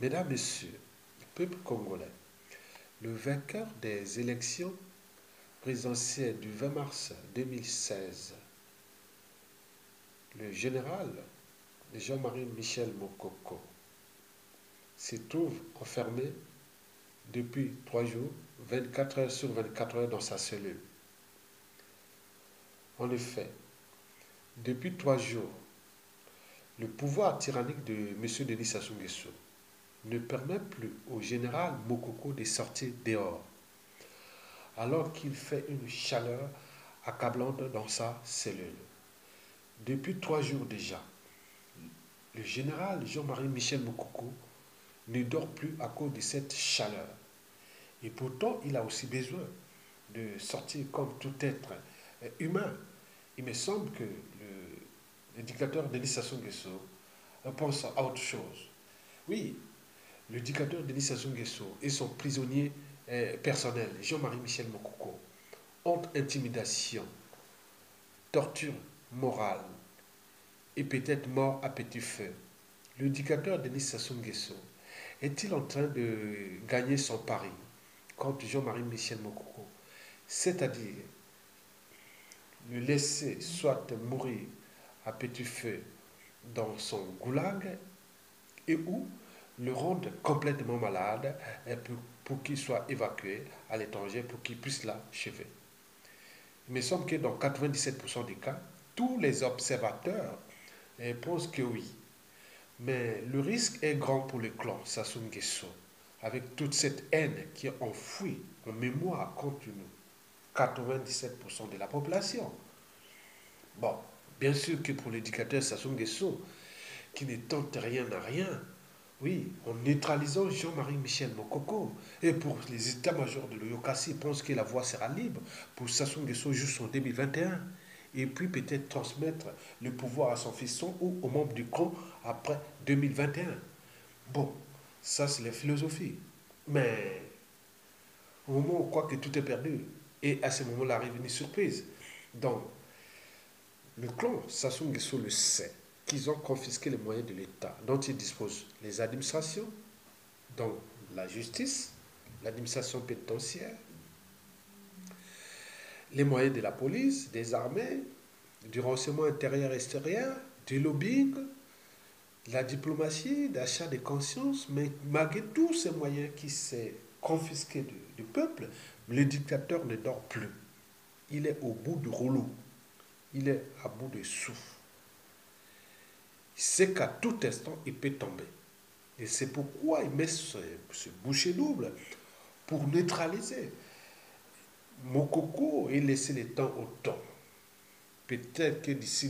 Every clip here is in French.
Mesdames, Messieurs, peuple congolais, le vainqueur des élections présidentielles du 20 mars 2016, le général Jean-Marie Michel Mokoko, se trouve enfermé depuis 3 jours, 24 heures sur 24 heures dans sa cellule. En effet, depuis 3 jours, le pouvoir tyrannique de M. Denis Sassou Nguesso ne permet plus au général Mokoko de sortir dehors, alors qu'il fait une chaleur accablante dans sa cellule. Depuis 3 jours déjà, le général Jean-Marie Michel Mokoko ne dort plus à cause de cette chaleur. Et pourtant, il a aussi besoin de sortir comme tout être humain. Il me semble que le dictateur Denis Sassou Nguesso pense à autre chose. Oui, le dictateur Denis Sassou Nguesso et son prisonnier personnel, Jean-Marie Michel Mokoko, ont intimidation, torture morale et peut-être mort à petit feu. Le dictateur Denis Sassou Nguesso est-il en train de gagner son pari contre Jean-Marie Michel Mokoko, c'est-à-dire le laisser soit mourir à petit feu dans son goulag et ou le rendre complètement malade pour qu'il soit évacué à l'étranger pour qu'il puisse l'achever. Il me semble que dans 97% des cas, tous les observateurs pensent que oui. Mais le risque est grand pour le clan Sassou Nguesso, avec toute cette haine qui est enfouie en mémoire contre nous, 97% de la population. Bon, bien sûr que pour l'éducateur Sassou Nguesso, qui ne tente rien à rien, oui, en neutralisant Jean-Marie Michel Mokoko, et pour les états-majors de l'Oyokasi, pensent que la voie sera libre pour Sassou Nguesso jusqu'en 2021, et puis peut-être transmettre le pouvoir à son fiston ou aux membres du clan après 2021. Bon, ça c'est la philosophie. Mais au moment où on croit que tout est perdu, et à ce moment-là arrive une surprise. Donc, le clan Sassou Nguesso le sait, qu'ils ont confisqué les moyens de l'État dont ils disposent, les administrations, donc la justice, l'administration pénitentiaire, les moyens de la police, des armées, du renseignement intérieur et extérieur, du lobbying, de la diplomatie, d'achat de conscience, mais malgré tous ces moyens qui s'est confisqués du peuple, le dictateur ne dort plus. Il est au bout du rouleau. Il est à bout de souffle. Il sait qu'à tout instant, il peut tomber. Et c'est pourquoi il met ce boucher double pour neutraliser Mokoko et laisser le temps au temps. Peut-être que d'ici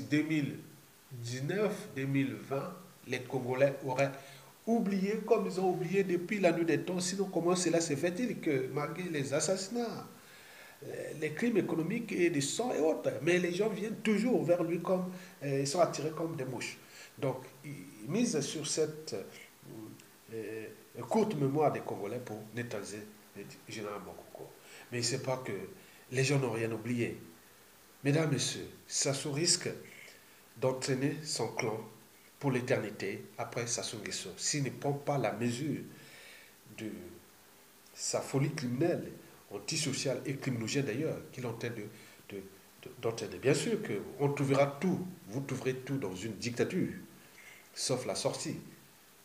2019-2020, les Congolais auraient oublié comme ils ont oublié depuis la nuit des temps. Sinon, comment cela se fait-il que malgré les assassinats, les crimes économiques et des sang et autres, mais les gens viennent toujours vers lui comme ils sont attirés comme des mouches. Donc, il mise sur cette courte mémoire des Congolais pour neutraliser le général Mokoko. Mais il ne sait pas que les gens n'ont rien oublié. Mesdames, Messieurs, Sassou risque d'entraîner son clan pour l'éternité après Sassou Nguesso s'il ne prend pas la mesure de sa folie criminelle, antisociale et criminogène d'ailleurs, qu'il est en train d'entraîner. Bien sûr qu'on trouvera tout, vous trouverez tout dans une dictature, sauf la sortie.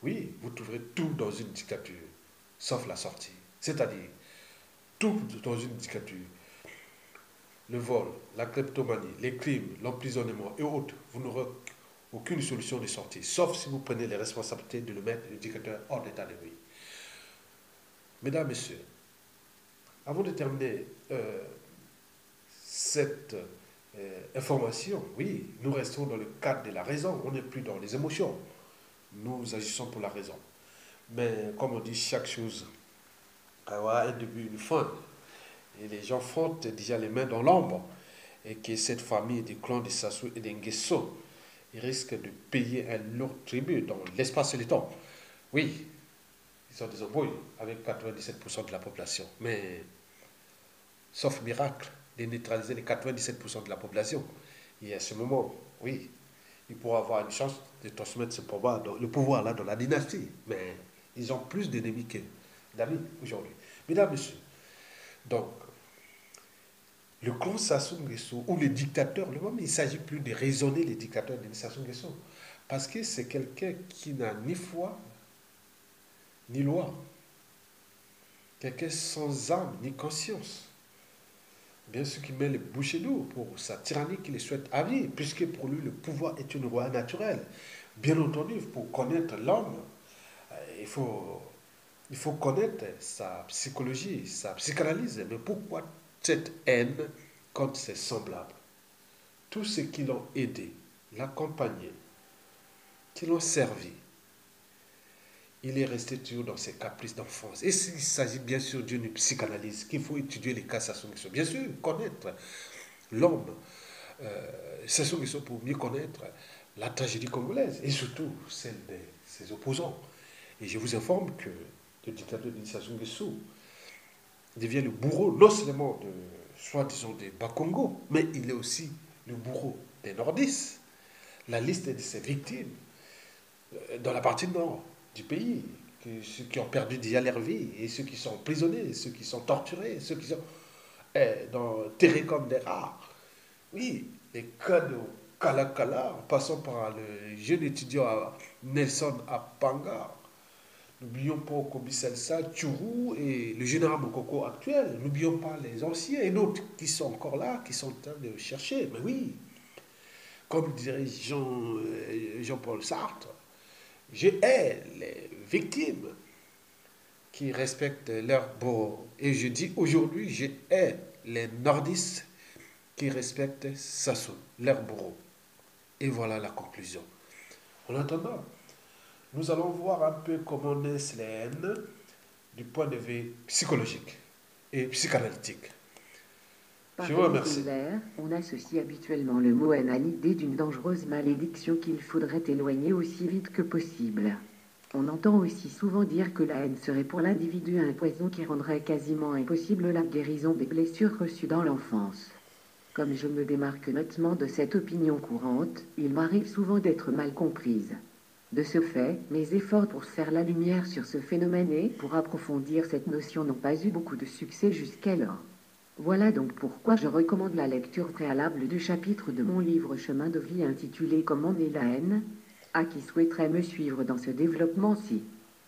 Oui, vous trouverez tout dans une dictature, sauf la sortie. C'est-à-dire, tout dans une dictature. Le vol, la kleptomanie, les crimes, l'emprisonnement et autres, vous n'aurez aucune solution de sortie, sauf si vous prenez les responsabilités de le mettre, le dictateur, hors d'état de nuit. Mesdames, Messieurs, avant de terminer cette information, oui, nous restons dans le cadre de la raison, on n'est plus dans les émotions. Nous agissons pour la raison. Mais comme on dit, chaque chose a un début, une fin. Et les gens frottent déjà les mains dans l'ombre. Et que cette famille du clan de Sassou et d'Nguesso risque de payer un lourd tribut dans l'espace et le temps. Oui, ils ont des embrouilles avec 97% de la population. Mais, sauf miracle, de neutraliser les 97% de la population. Et à ce moment, oui, il pourra avoir une chance de transmettre le pouvoir là dans la dynastie. Mais Ils ont plus d'ennemis que d'amis aujourd'hui. Mesdames, Messieurs, donc, le clan Sassou Nguesso, ou le dictateur, le moment, il ne s'agit plus de raisonner les dictateurs de Sassou Nguesso. Parce que c'est quelqu'un qui n'a ni foi, ni loi. Quelqu'un sans âme, ni conscience. Bien sûr qu'il met les bouchées d'eau pour sa tyrannie qu'il souhaite à vie, puisque pour lui, le pouvoir est une loi naturelle. Bien entendu, pour connaître l'homme, il faut, il faut connaître sa psychologie, sa psychanalyse. Mais pourquoi cette haine contre ses semblables? Tous ceux qui l'ont aidé, l'accompagné, qui l'ont servi, il est resté toujours dans ses caprices d'enfance. Et s'il s'agit bien sûr d'une psychanalyse, qu'il faut étudier les cas Sassou Nguesso, bien sûr, connaître l'homme, Sassou Nguesso pour mieux connaître la tragédie congolaise et surtout celle de ses opposants. Et je vous informe que le dictateur de Sassou Nguesso devient le bourreau non seulement de, soi-disant, des Bakongo, mais il est aussi le bourreau des Nordistes. La liste de ses victimes dans la partie nord du pays, ceux qui ont perdu déjà leur vie, et ceux qui sont emprisonnés, ceux qui sont torturés, ceux qui sont terrés comme des rats. Oui, les cas de Kalakala, en passant par le jeune étudiant Nelson Apanga, n'oublions pas Kobi Selsa, Tchourou et le général Mokoko actuel, n'oublions pas les anciens et d'autres qui sont encore là, qui sont en train de chercher. Mais oui, comme dirait Jean-Paul Sartre, je hais les victimes qui respectent leur bourreau. Et je dis aujourd'hui, je hais les nordistes qui respectent Sassou, leur bourreau. Et voilà la conclusion. En attendant, nous allons voir un peu comment naissent les haines du point de vue psychologique et psychanalytique. Je vous remercie. On associe habituellement le mot haine à l'idée d'une dangereuse malédiction qu'il faudrait éloigner aussi vite que possible. On entend aussi souvent dire que la haine serait pour l'individu un poison qui rendrait quasiment impossible la guérison des blessures reçues dans l'enfance. Comme je me démarque nettement de cette opinion courante, il m'arrive souvent d'être mal comprise. De ce fait, mes efforts pour faire la lumière sur ce phénomène et pour approfondir cette notion n'ont pas eu beaucoup de succès jusqu'alors. Voilà donc pourquoi je recommande la lecture préalable du chapitre de mon livre Chemin de vie intitulé Comment naît la haine, à qui souhaiterait me suivre dans ce développement-ci.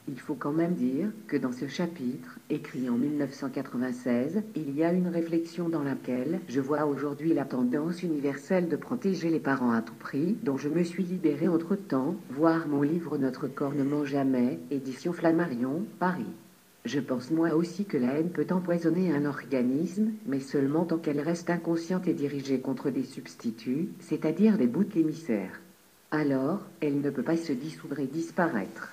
Il faut quand même dire que dans ce chapitre, écrit en 1996, il y a une réflexion dans laquelle je vois aujourd'hui la tendance universelle de protéger les parents à tout prix, dont je me suis libéré entre-temps, voir mon livre Notre corps ne ment jamais, édition Flammarion, Paris. Je pense moi aussi que la haine peut empoisonner un organisme, mais seulement tant qu'elle reste inconsciente et dirigée contre des substituts, c'est-à-dire des boucs émissaires. Alors, elle ne peut pas se dissoudre et disparaître.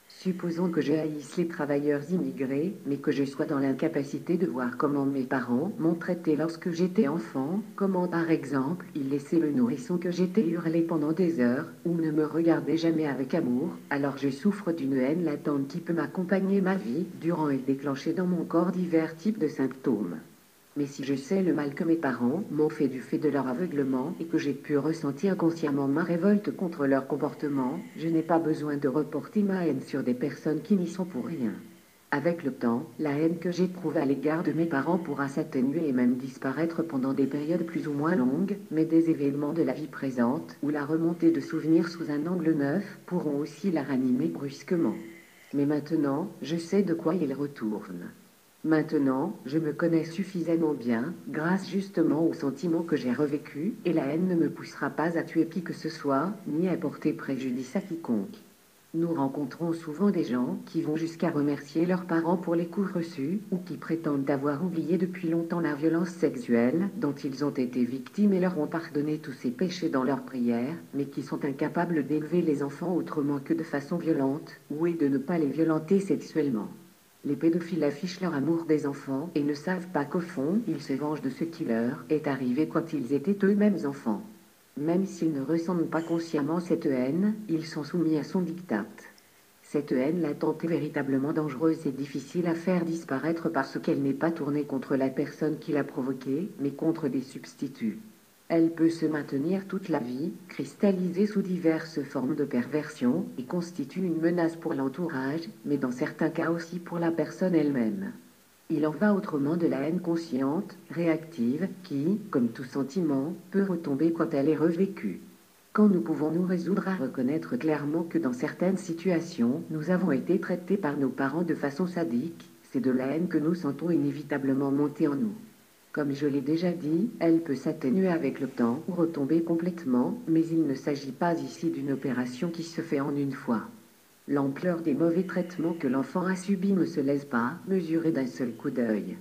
Supposons que je haïsse les travailleurs immigrés, mais que je sois dans l'incapacité de voir comment mes parents m'ont traité lorsque j'étais enfant, comment par exemple ils laissaient le nourrisson que j'étais hurler pendant des heures, ou ne me regardaient jamais avec amour, alors je souffre d'une haine latente qui peut m'accompagner ma vie, durant et déclencher dans mon corps divers types de symptômes. Mais si je sais le mal que mes parents m'ont fait du fait de leur aveuglement et que j'ai pu ressentir consciemment ma révolte contre leur comportement, je n'ai pas besoin de reporter ma haine sur des personnes qui n'y sont pour rien. Avec le temps, la haine que j'éprouve à l'égard de mes parents pourra s'atténuer et même disparaître pendant des périodes plus ou moins longues, mais des événements de la vie présente ou la remontée de souvenirs sous un angle neuf pourront aussi la ranimer brusquement. Mais maintenant, je sais de quoi il retourne. Maintenant, je me connais suffisamment bien, grâce justement aux sentiments que j'ai revécus, et la haine ne me poussera pas à tuer qui que ce soit, ni à porter préjudice à quiconque. Nous rencontrons souvent des gens qui vont jusqu'à remercier leurs parents pour les coups reçus, ou qui prétendent avoir oublié depuis longtemps la violence sexuelle dont ils ont été victimes et leur ont pardonné tous ces péchés dans leurs prières, mais qui sont incapables d'élever les enfants autrement que de façon violente, ou de ne pas les violenter sexuellement. Les pédophiles affichent leur amour des enfants et ne savent pas qu'au fond, ils se vengent de ce qui leur est arrivé quand ils étaient eux-mêmes enfants. Même s'ils ne ressentent pas consciemment cette haine, ils sont soumis à son diktat. Cette haine latente est véritablement dangereuse et difficile à faire disparaître parce qu'elle n'est pas tournée contre la personne qui l'a provoquée, mais contre des substituts. Elle peut se maintenir toute la vie, cristallisée sous diverses formes de perversion, et constitue une menace pour l'entourage, mais dans certains cas aussi pour la personne elle-même. Il en va autrement de la haine consciente, réactive, qui, comme tout sentiment, peut retomber quand elle est revécue. Quand nous pouvons nous résoudre à reconnaître clairement que dans certaines situations, nous avons été traités par nos parents de façon sadique, c'est de la haine que nous sentons inévitablement monter en nous. Comme je l'ai déjà dit, elle peut s'atténuer avec le temps ou retomber complètement, mais il ne s'agit pas ici d'une opération qui se fait en une fois. L'ampleur des mauvais traitements que l'enfant a subis ne se laisse pas mesurer d'un seul coup d'œil.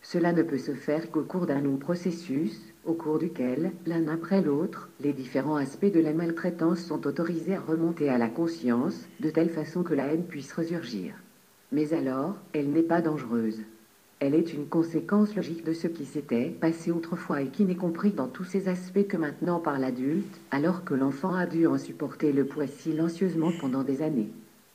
Cela ne peut se faire qu'au cours d'un long processus, au cours duquel, l'un après l'autre, les différents aspects de la maltraitance sont autorisés à remonter à la conscience, de telle façon que la haine puisse ressurgir. Mais alors, elle n'est pas dangereuse. Elle est une conséquence logique de ce qui s'était passé autrefois et qui n'est compris dans tous ses aspects que maintenant par l'adulte, alors que l'enfant a dû en supporter le poids silencieusement pendant des années.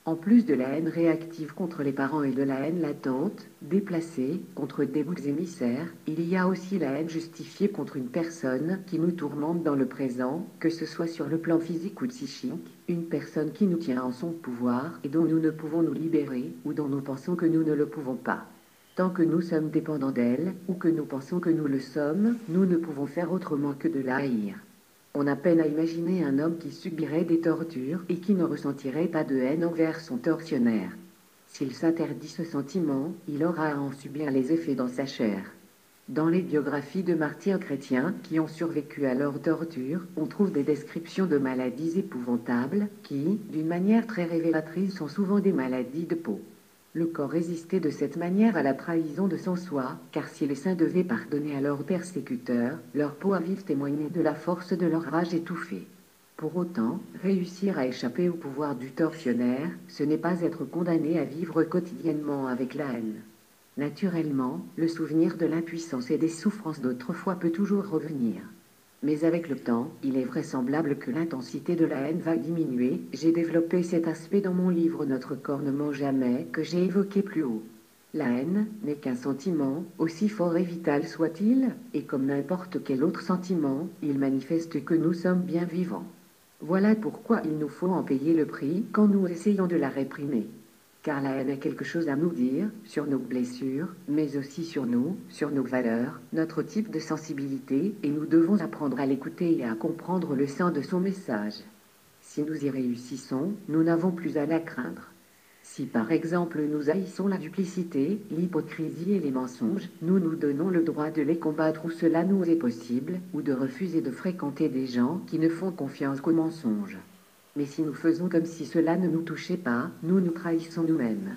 En plus de la haine réactive contre les parents et de la haine latente, déplacée, contre des boucs émissaires, il y a aussi la haine justifiée contre une personne qui nous tourmente dans le présent, que ce soit sur le plan physique ou psychique, une personne qui nous tient en son pouvoir et dont nous ne pouvons nous libérer ou dont nous pensons que nous ne le pouvons pas. Tant que nous sommes dépendants d'elle, ou que nous pensons que nous le sommes, nous ne pouvons faire autrement que de la haïr. On a peine à imaginer un homme qui subirait des tortures et qui ne ressentirait pas de haine envers son tortionnaire. S'il s'interdit ce sentiment, il aura à en subir les effets dans sa chair. Dans les biographies de martyrs chrétiens qui ont survécu à leurs tortures, on trouve des descriptions de maladies épouvantables qui, d'une manière très révélatrice, sont souvent des maladies de peau. Le corps résistait de cette manière à la trahison de son soi, car si les saints devaient pardonner à leurs persécuteurs, leur peau à vif témoignait de la force de leur rage étouffée. Pour autant, réussir à échapper au pouvoir du tortionnaire, ce n'est pas être condamné à vivre quotidiennement avec la haine. Naturellement, le souvenir de l'impuissance et des souffrances d'autrefois peut toujours revenir. Mais avec le temps, il est vraisemblable que l'intensité de la haine va diminuer. J'ai développé cet aspect dans mon livre Notre corps ne ment jamais, que j'ai évoqué plus haut. La haine n'est qu'un sentiment, aussi fort et vital soit-il, et comme n'importe quel autre sentiment, il manifeste que nous sommes bien vivants. Voilà pourquoi il nous faut en payer le prix quand nous essayons de la réprimer. Car la haine a quelque chose à nous dire sur nos blessures, mais aussi sur nous, sur nos valeurs, notre type de sensibilité, et nous devons apprendre à l'écouter et à comprendre le sens de son message. Si nous y réussissons, nous n'avons plus à la craindre. Si par exemple nous haïssons la duplicité, l'hypocrisie et les mensonges, nous nous donnons le droit de les combattre où cela nous est possible, ou de refuser de fréquenter des gens qui ne font confiance qu'aux mensonges. Mais si nous faisons comme si cela ne nous touchait pas, nous nous trahissons nous-mêmes.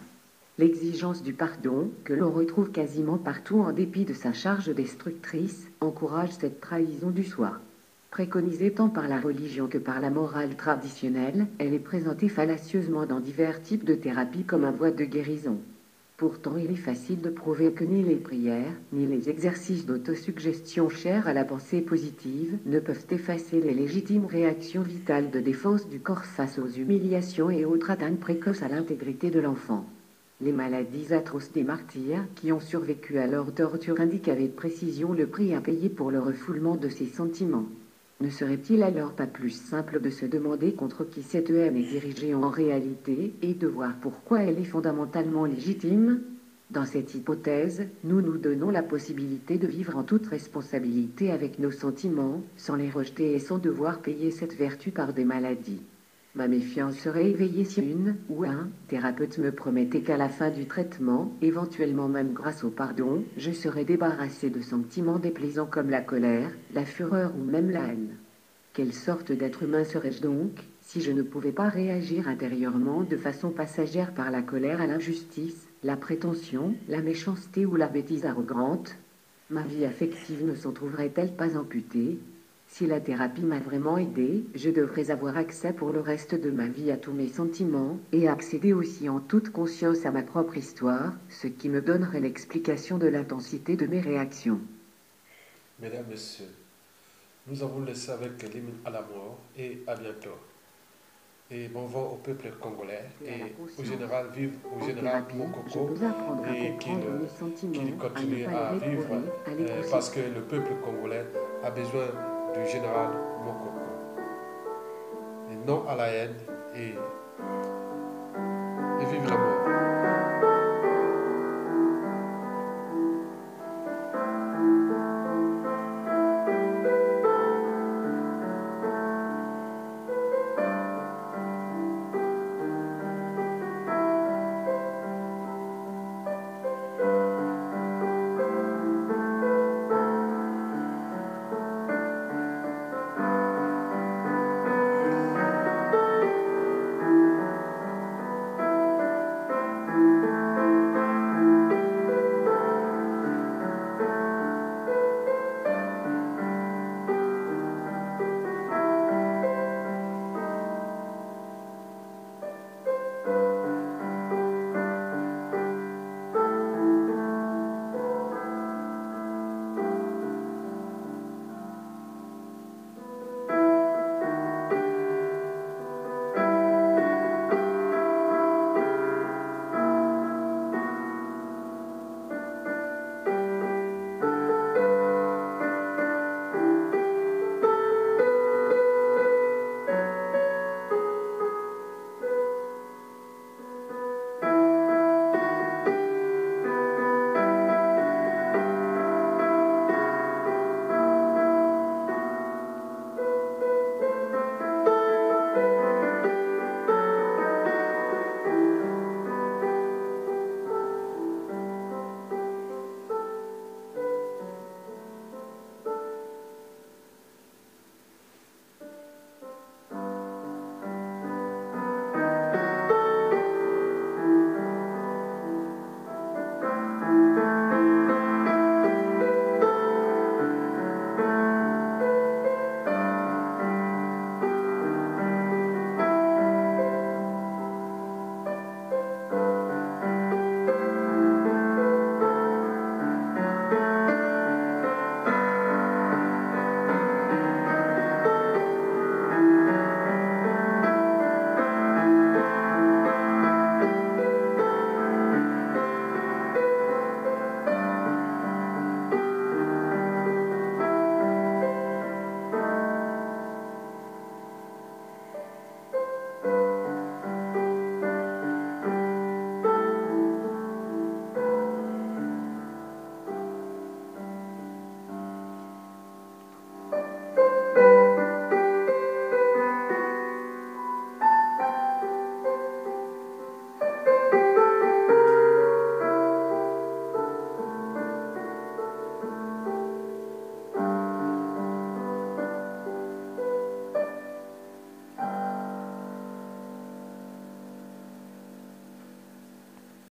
L'exigence du pardon, que l'on retrouve quasiment partout en dépit de sa charge destructrice, encourage cette trahison du soi. Préconisée tant par la religion que par la morale traditionnelle, elle est présentée fallacieusement dans divers types de thérapies comme un voie de guérison. Pourtant, il est facile de prouver que ni les prières, ni les exercices d'autosuggestion chers à la pensée positive ne peuvent effacer les légitimes réactions vitales de défense du corps face aux humiliations et autres atteintes précoces à l'intégrité de l'enfant. Les maladies atroces des martyrs qui ont survécu à leur torture indiquent avec précision le prix à payer pour le refoulement de ces sentiments. Ne serait-il alors pas plus simple de se demander contre qui cette haine est dirigée en réalité et de voir pourquoi elle est fondamentalement légitime? Dans cette hypothèse, nous nous donnons la possibilité de vivre en toute responsabilité avec nos sentiments, sans les rejeter et sans devoir payer cette vertu par des maladies. Ma méfiance serait éveillée si une ou un thérapeute me promettait qu'à la fin du traitement, éventuellement même grâce au pardon, je serais débarrassé de sentiments déplaisants comme la colère, la fureur ou même la haine. Quelle sorte d'être humain serais-je donc, si je ne pouvais pas réagir intérieurement de façon passagère par la colère à l'injustice, la prétention, la méchanceté ou la bêtise arrogante? Ma vie affective ne s'en trouverait-elle pas amputée? Si la thérapie m'a vraiment aidé, je devrais avoir accès pour le reste de ma vie à tous mes sentiments, et accéder aussi en toute conscience à ma propre histoire, ce qui me donnerait l'explication de l'intensité de mes réactions. Mesdames, Messieurs, nous avons laissé avec l'hymne à la mort et à bientôt. Et bon vent au peuple congolais et au général vive au général Mokoko et qu'il continue à vivre parce que le peuple congolais a besoin du général Mokoko. Et non à la haine et vive la mort.